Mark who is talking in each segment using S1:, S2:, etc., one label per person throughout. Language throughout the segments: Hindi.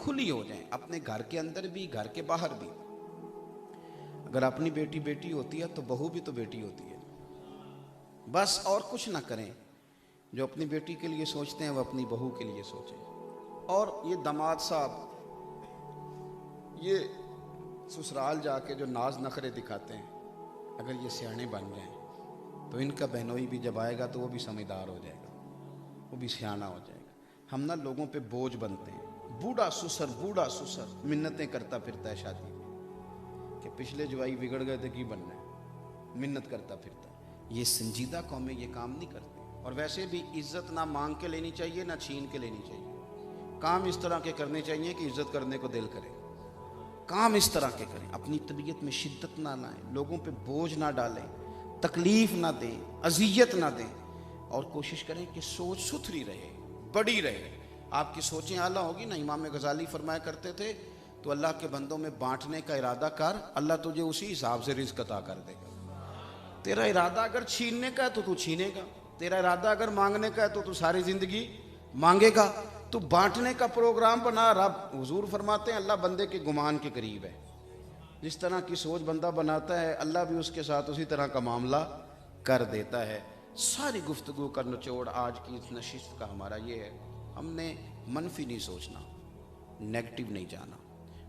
S1: खुली हो जाएं, अपने घर के अंदर भी घर के बाहर भी। अगर अपनी बेटी बेटी होती है तो बहू भी तो बेटी होती है। बस और कुछ ना करें, जो अपनी बेटी के लिए सोचते हैं वो अपनी बहू के लिए सोचें। और ये दामाद साहब ये ससुराल जाके जो नाज नखरे दिखाते हैं, अगर ये सियाने बन जाएं तो इनका बहनोई भी जब आएगा तो वो भी समझदार हो जाएगा, वो भी सियाना हो जाएगा। हम ना लोगों पे बोझ बनते हैं। बूढ़ा ससुर मिन्नतें करता फिरता है शादी में कि पिछले जवाई बिगड़ गए थे की बनना है, मिन्नत करता फिरता है। ये संजीदा कौमें ये काम नहीं करती। और वैसे भी इज्जत ना मांग के लेनी चाहिए ना छीन के लेनी चाहिए। काम इस तरह के करने चाहिए कि इज्जत करने को दिल करे। काम इस तरह के करें, अपनी तबीयत में शिद्दत ना लाएं, लोगों पे बोझ ना डालें, तकलीफ ना दें, अजियत ना दें। और कोशिश करें कि सोच सुथरी रहे, बड़ी रहे। आपकी सोचें आला होगी ना। इमाम गजाली फरमाया करते थे, तो अल्लाह के बंदों में बांटने का इरादा कर, अल्लाह तुझे उसी हिसाब से रिज़्क अता कर देगा। तेरा इरादा अगर छीनने का है तो तू छीनेगा, तेरा इरादा अगर मांगने का है तो तू सारी जिंदगी मांगेगा। तो बांटने का प्रोग्राम बना। रब हुजूर फरमाते हैं अल्लाह बंदे के गुमान के करीब है। जिस तरह की सोच बंदा बनाता है अल्लाह भी उसके साथ उसी तरह का मामला कर देता है। सारी गुफ्तगू का निचोड़ आज की इस नशिस्त का हमारा ये है, हमने मनफी नहीं सोचना, नेगेटिव नहीं जाना।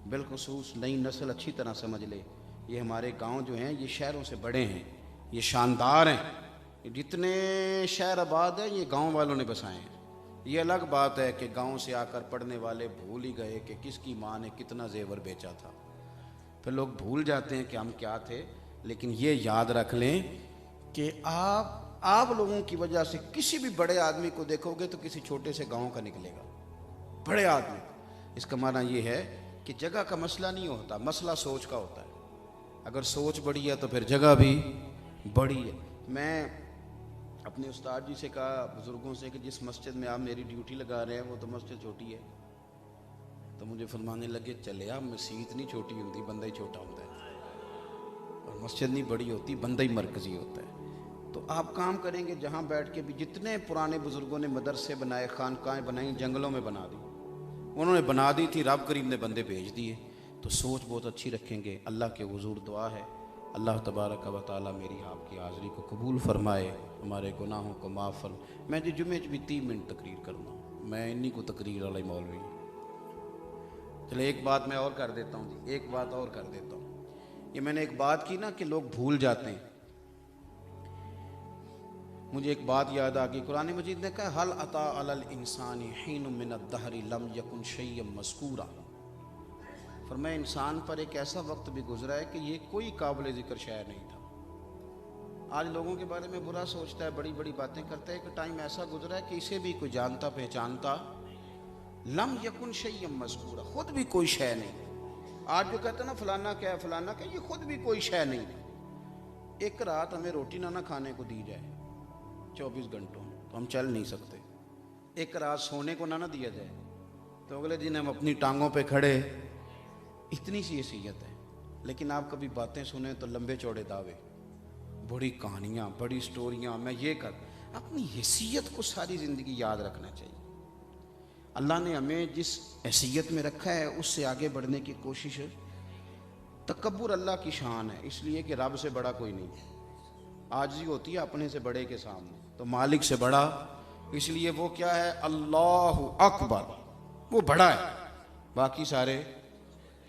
S1: बिलखुसूस नई नस्ल अच्छी तरह समझ ले, ये हमारे गांव जो हैं ये शहरों से बड़े हैं, ये शानदार हैं। जितने शहर आबाद हैं ये गांव वालों ने बसाए हैं। ये अलग बात है कि गांव से आकर पढ़ने वाले भूल ही गए कि किसकी माँ ने कितना जेवर बेचा था। फिर लोग भूल जाते हैं कि हम क्या थे। लेकिन ये याद रख लें कि आप लोगों की वजह से किसी भी बड़े आदमी को देखोगे तो किसी छोटे से गांव का निकलेगा बड़े आदमी। इसका माना ये है कि जगह का मसला नहीं होता, मसला सोच का होता है। अगर सोच बड़ी है तो फिर जगह भी बड़ी है। मैं अपने उस्ताद जी से कहा, बुजुर्गों से, कि जिस मस्जिद में आप मेरी ड्यूटी लगा रहे हैं वो तो मस्जिद छोटी है। तो मुझे फरमाने लगे, चले आप मस्जिद नहीं छोटी होती, बंदा ही छोटा होता है। और मस्जिद नहीं बड़ी होती, बंदा ही मरकजी होता है। तो आप काम करेंगे जहाँ बैठ के भी, जितने पुराने बुजुर्गों ने मदरसे बनाए, खानकाएँ बनाई, जंगलों में बना दी, उन्होंने बना दी थी, रब करीम ने बंदे भेज दिए। तो सोच बहुत अच्छी रखेंगे। अल्लाह के हुजूर दुआ है, अल्लाह तबारक व तआला मेरी आपकी हाज़िरी को कबूल फरमाए, हमारे गुनाहों को माफ़। मैं जी जुमे भी 3 मिनट तकरीर करना, मैं इन्हीं को तकरीर वाला मौलवी। चले एक बात मैं और कर देता हूँ जी, एक बात और कर देता हूँ। ये मैंने एक बात की ना कि लोग भूल जाते हैं, मुझे एक बात याद आ गई। कुरान मजीद ने कहा, हल अता अलल इंसानी हीन मिनद दहरी लम यकुन शैय्यम मज़कूरा। फरमाया इंसान पर एक ऐसा वक्त भी गुजरा है कि ये कोई काबिल ज़िक्र शय नहीं था। आज लोगों के बारे में बुरा सोचता है, बड़ी बड़ी बातें करता है। कि टाइम ऐसा गुजरा है कि इसे भी कोई जानता पहचानता, लम यकुन शैय्यम मज़कूरा, खुद भी कोई शय नहीं। आज जो कहते हैं ना फलाना क्या है फलाना क्या, ये खुद भी कोई शय नहीं। एक रात हमें रोटी ना खाने को दी जाए 24 घंटों तो हम चल नहीं सकते। एक रात सोने को ना दिया जाए तो अगले दिन हम अपनी टांगों पे खड़े। इतनी सी हैसियत है। लेकिन आप कभी बातें सुने तो लंबे चौड़े दावे, बड़ी कहानियाँ, बड़ी स्टोरियाँ, मैं ये कर। अपनी हैसियत को सारी ज़िंदगी याद रखना चाहिए। अल्लाह ने हमें जिस हैसियत में रखा है उससे आगे बढ़ने की कोशिश। तकब्बुर अल्लाह की शान है, इसलिए कि रब से बड़ा कोई नहीं है। आजिज़ी होती है अपने से बड़े के सामने, तो मालिक से बड़ा, इसलिए वो क्या है, अल्लाहु अकबर, वो बड़ा है, बाकी सारे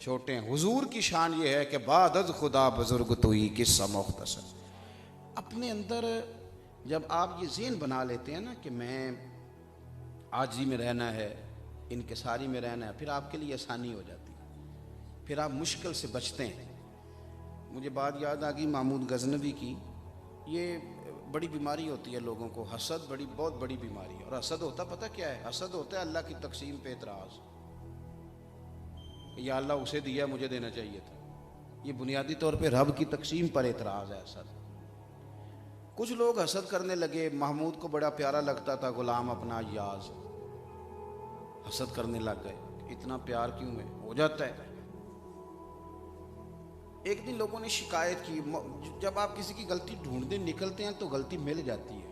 S1: छोटे हैं। हुजूर की शान ये है कि बादद खुदा बुजुर्ग तो ही किस्सा मुख्तसर। अपने अंदर जब आप ये ज़हन बना लेते हैं ना कि मैं आजिज़ी में रहना है, इनकिसारी में रहना है, फिर आपके लिए आसानी हो जाती है, फिर आप मुश्किल से बचते हैं। मुझे बात याद आ गई महमूद गजनवी की। ये बड़ी बीमारी होती है लोगों को, हसद, बहुत बड़ी बीमारी है। और हसद होता पता क्या है, हसद होता है अल्लाह की तकसीम पे एतराज़। या अल्लाह उसे दिया मुझे देना चाहिए था। ये बुनियादी तौर पे रब की तकसीम पर एतराज़ है हसद। कुछ लोग हसद करने लगे, महमूद को बड़ा प्यारा लगता था गुलाम अपना याज, हसद करने लग गए, इतना प्यार क्यों है, हो जाता है। एक दिन लोगों ने शिकायत की, जब आप किसी की गलती ढूंढने निकलते हैं तो गलती मिल जाती है,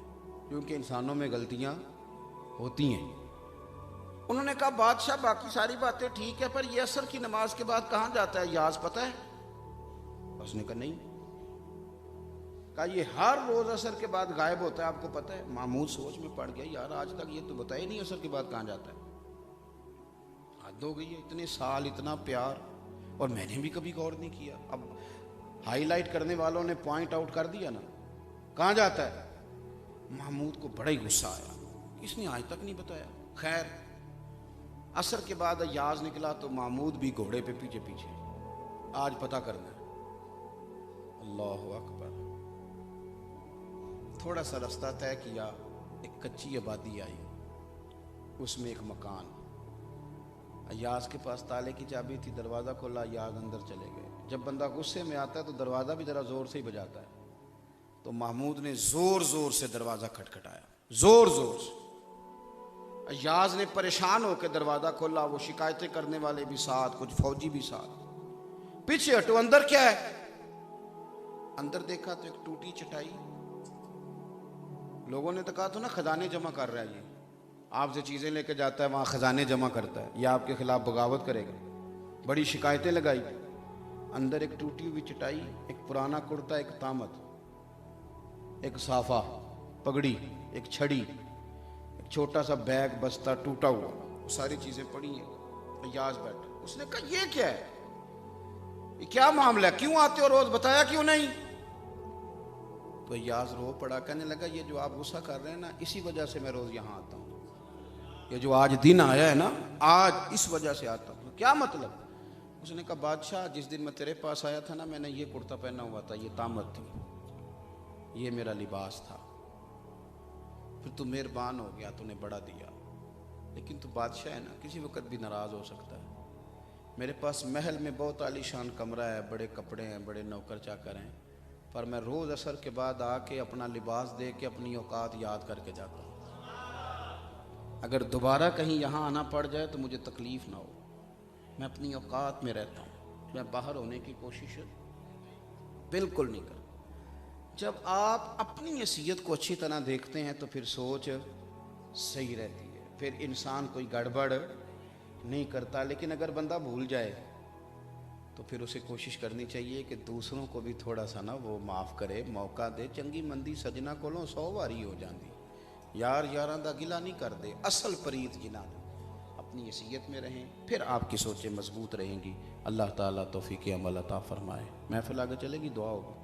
S1: क्योंकि इंसानों में गलतियां होती हैं। उन्होंने कहा बादशाह बाकी सारी बातें ठीक है, पर ये असर की नमाज के बाद कहां जाता है, याज पता है? उसने कहा नहीं। कहा ये हर रोज असर के बाद गायब होता है, आपको पता है? महमूद सोच में पड़ गया, यार आज तक ये तो बताया नहीं असर के बाद कहां जाता है। हद हो गई है, इतने साल इतना प्यार, और मैंने भी कभी गौर नहीं किया। अब हाईलाइट करने वालों ने पॉइंट आउट कर दिया ना, कहां जाता है। महमूद को बड़ा ही गुस्सा आया, इसने आज तक नहीं बताया। खैर असर के बाद अयाज निकला तो महमूद भी घोड़े पे पीछे पीछे, आज पता करना है। अल्लाह अकबर। थोड़ा सा रास्ता तय किया, एक कच्ची आबादी आई, उसमें एक मकान। अयाज के पास ताले की चाबी थी, दरवाज़ा खोला, अयाज अंदर चले गए। जब बंदा गुस्से में आता है तो दरवाज़ा भी ज़रा ज़ोर से ही बजाता है। तो महमूद ने ज़ोर ज़ोर से दरवाज़ा खटखटाया, ज़ोर ज़ोर से। अयाज ने परेशान होकर दरवाज़ा खोला, वो शिकायतें करने वाले भी साथ, कुछ फौजी भी साथ। पीछे हटो, अंदर क्या है? अंदर देखा तो एक टूटी चटाई। लोगों ने तो कहा था ना खजाने जमा कर रहा है, ये आपसे चीज़ें लेके जाता है, वहाँ खजाने जमा करता है, या आपके खिलाफ बगावत करेगा। बड़ी शिकायतें लगाई। अंदर एक टूटी हुई चटाई, एक पुराना कुर्ता, एक तामत, एक साफा, पगड़ी, एक छड़ी, एक छोटा सा बैग बस्ता टूटा हुआ, सारी चीज़ें पड़ी हैं। अयाज बैठा, उसने कहा ये क्या है, ये क्या मामला है, क्यों आते हो रोज, बताया क्यों नहीं? तो अयाज रो पड़ा, कहने लगा ये जो आप गुस्सा कर रहे हैं ना, इसी वजह से मैं रोज यहाँ आता हूँ। ये जो आज दिन आया है ना, आज इस वजह से आता हूँ। क्या मतलब? उसने कहा बादशाह जिस दिन मैं तेरे पास आया था ना, मैंने ये कुर्ता पहना हुआ था, ये तामत थी, ये मेरा लिबास था। फिर तू मेहरबान हो गया, तूने बड़ा दिया, लेकिन तू बादशाह है ना, किसी वक्त भी नाराज़ हो सकता है। मेरे पास महल में बहुत आलीशान कमरा है, बड़े कपड़े हैं, बड़े नौकर चाकर हैं, पर मैं रोज़ असर के बाद आके अपना लिबास दे के अपनी औकात याद करके जाता हूँ। अगर दोबारा कहीं यहाँ आना पड़ जाए तो मुझे तकलीफ़ ना हो, मैं अपनी औकात में रहता हूँ, मैं बाहर होने की कोशिश बिल्कुल नहीं करता। जब आप अपनी हैसियत को अच्छी तरह देखते हैं तो फिर सोच सही रहती है, फिर इंसान कोई गड़बड़ नहीं करता। लेकिन अगर बंदा भूल जाए तो फिर उसे कोशिश करनी चाहिए कि दूसरों को भी थोड़ा सा ना वो माफ़ करे, मौका दे। चंगी मंदी सजना कोलों 100 बारी हो जाती, यार यारां दा गिला नहीं कर दे। असल परीत जिना अपनी हैसियत में रहें, फिर आपकी सोचें मजबूत रहेंगी। अल्लाह ताला तौफीक अमल अता फरमाए। महफिल आगे चलेगी, दुआ होगी।